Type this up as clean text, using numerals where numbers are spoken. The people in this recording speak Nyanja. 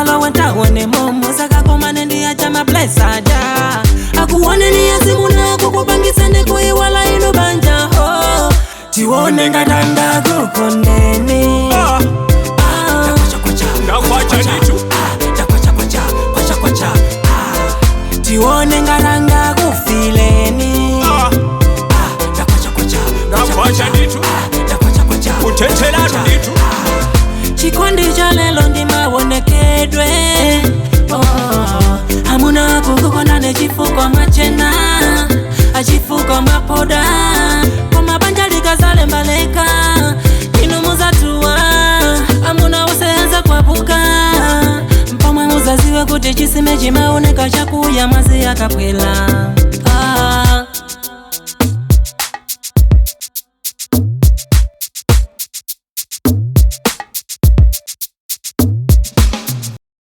Musalo wenta wone momo saka komane ndi acha mablessa ja. Akuone ni azimuna kukupangisa ndekuyi wala inu banja ho. Tiwone ngatanda kukondeni. Tiwone ngatanda kufileni. Chikondi cha lelo ndi mawonekedwe. Hamuna kukukondane chifuko machena, achifuko mapoda. Koma banja likazale mbaleka inu muzatuwa. Hamuna useanza kwapuka mpamwe muzaziwe kuti chisime chimaoneka chakuya mazi yakapwela.